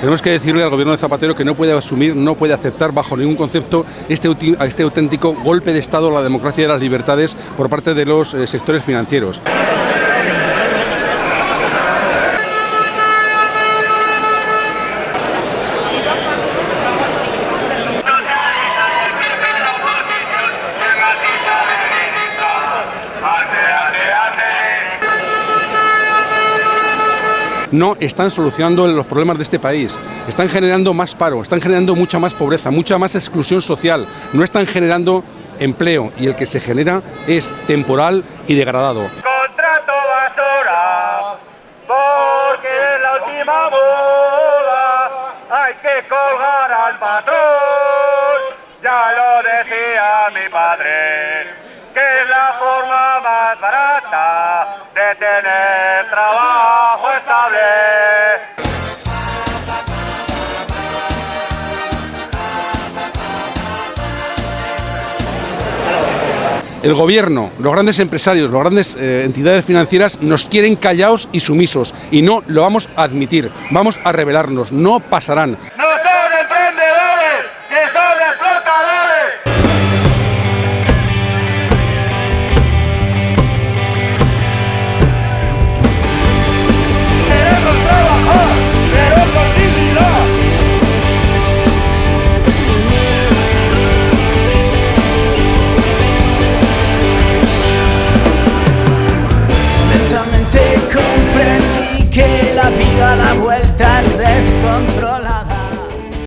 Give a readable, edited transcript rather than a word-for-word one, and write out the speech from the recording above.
Tenemos que decirle al gobierno de Zapatero que no puede asumir, no puede aceptar bajo ningún concepto este auténtico golpe de Estado a la democracia y a las libertades por parte de los sectores financieros. No están solucionando los problemas de este país, están generando más paro, están generando mucha más pobreza, mucha más exclusión social, no están generando empleo y el que se genera es temporal y degradado. Contrato basura, porque en la última boda hay que colgar al patrón, ya lo decía mi padre, que es la forma más barata de tener trabajo estable. El gobierno, los grandes empresarios, las grandes entidades financieras nos quieren callados y sumisos y no lo vamos a admitir, vamos a rebelarnos, no pasarán. No